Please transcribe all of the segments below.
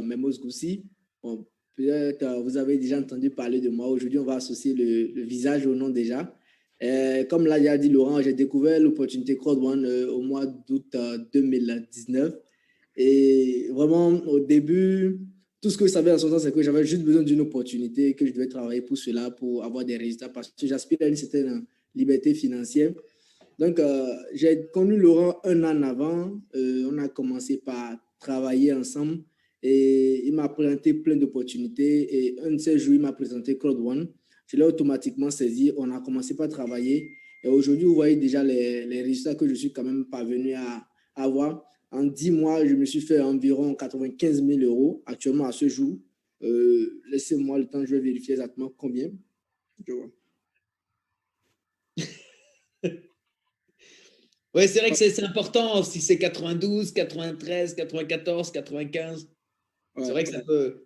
Memos Goussi. Bon, peut-être vous avez déjà entendu parler de moi. Aujourd'hui, on va associer le visage au nom déjà. Comme l'a déjà dit Laurent, j'ai découvert l'opportunité Crowd1 au mois d'août 2019. Et vraiment, au début, tout ce que je savais en ce temps, c'est que j'avais juste besoin d'une opportunité, que je devais travailler pour cela, pour avoir des résultats, parce que j'aspire à une certaine liberté financière. Donc, j'ai connu Laurent un an avant. On a commencé par travailler ensemble et il m'a présenté plein d'opportunités. Et un de ces jours, il m'a présenté Crowd1. Je l'ai automatiquement saisi. On a commencé par travailler. Et aujourd'hui, vous voyez déjà les résultats que je suis quand même parvenu à avoir. En 10 mois, je me suis fait environ 95 000 euros actuellement à ce jour. Laissez-moi le temps, je vais vérifier exactement combien. Je vois. Oui, c'est vrai que c'est important si c'est 92, 93, 94, 95. Ouais, c'est vrai que ça peut,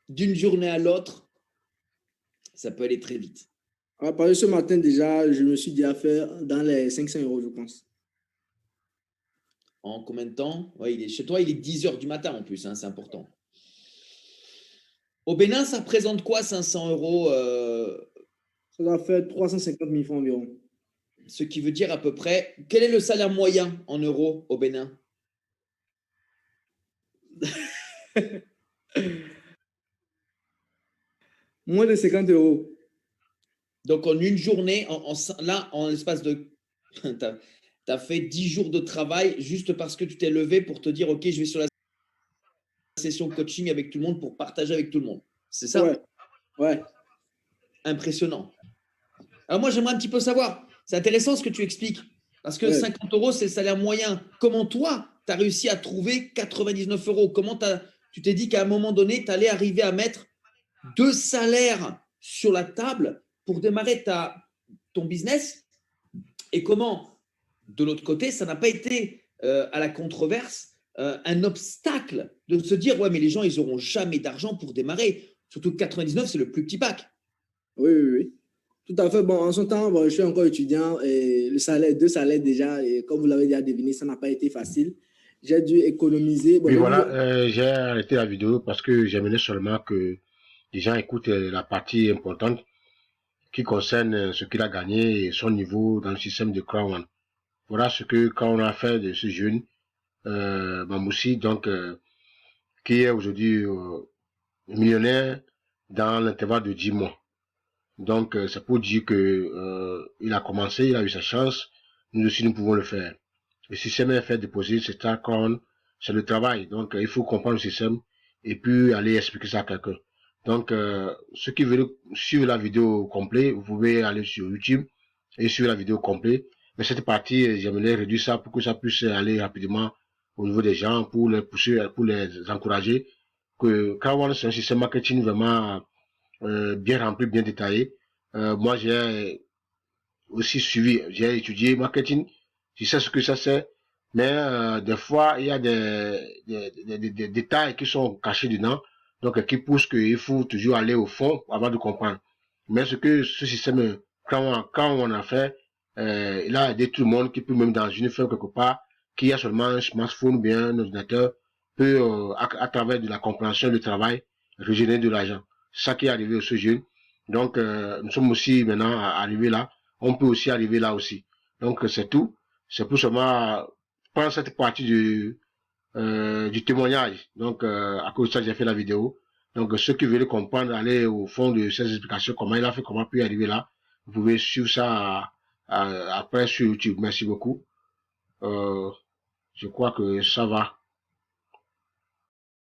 d'une journée à l'autre, ça peut aller très vite. Parce que ce matin déjà, je me suis dit à faire dans les 500 euros, je pense. En combien de temps? Ouais, chez toi, il est 10 h du matin en plus, hein, c'est important. Au Bénin, ça représente quoi 500 euros Ça doit faire 350 000 francs environ. Ce qui veut dire à peu près, quel est le salaire moyen en euros au Bénin? Moins de 50 euros. Donc en une journée, là, en l'espace de... tu as fait 10 jours de travail juste parce que tu t'es levé pour te dire, OK, je vais sur la session coaching avec tout le monde pour partager avec tout le monde. C'est ça? Ouais. Ouais. Impressionnant. Alors moi, j'aimerais un petit peu savoir, c'est intéressant ce que tu expliques, parce que 50 euros, c'est le salaire moyen. Comment toi, tu as réussi à trouver 99 euros? Comment tu t'es dit qu'à un moment donné, tu allais arriver à mettre 2 salaires sur la table pour démarrer ton business? Et comment, de l'autre côté, ça n'a pas été à la controverse un obstacle de se dire, ouais, mais les gens, ils n'auront jamais d'argent pour démarrer. Surtout que 99, c'est le plus petit pack. Oui, oui, oui. Tout à fait. Bon, en son temps, bon, je suis encore étudiant et le salaire, 2 salaires déjà, et comme vous l'avez déjà deviné, ça n'a pas été facile. J'ai dû économiser. Bon, oui, voilà, j'ai arrêté la vidéo parce que j'aimerais seulement que les gens écoutent la partie importante qui concerne ce qu'il a gagné et son niveau dans le système de Crowd1. Voilà ce que quand on a fait de ce jeune Mamoussi, donc qui est aujourd'hui millionnaire dans l'intervalle de 10 mois. Donc c'est pour dire que il a commencé, il a eu sa chance, nous aussi nous pouvons le faire. Le système est fait déposer, c'est le travail. Donc il faut comprendre le système et puis aller expliquer ça à quelqu'un. Donc ceux qui veulent suivre la vidéo complète, vous pouvez aller sur YouTube et suivre la vidéo complète. Mais cette partie, j'aimerais réduire ça pour que ça puisse aller rapidement au niveau des gens, pour les pousser, pour les encourager. Que Crowd1, c'est un système marketing vraiment bien rempli, bien détaillé. Moi, j'ai aussi suivi, j'ai étudié marketing. Je sais ce que ça c'est, mais des fois, il y a des détails qui sont cachés dedans, donc qui poussent qu'il faut toujours aller au fond avant de comprendre. Mais ce que ce système, quand on a fait, il a aidé tout le monde qui peut même dans une ferme quelque part, qui a seulement un smartphone ou bien un ordinateur, peut, à travers de la compréhension du travail, régénérer de l'argent. C'est ça qui est arrivé au ce jeune. Donc, nous sommes aussi maintenant arrivés là. On peut aussi arriver là aussi. Donc, c'est tout. C'est pour seulement prendre cette partie du témoignage. Donc, à cause de ça, j'ai fait la vidéo. Donc, ceux qui veulent comprendre, aller au fond de ces explications, comment il a fait, comment il peut y arriver là, vous pouvez suivre ça après sur YouTube. Merci beaucoup. Je crois que ça va.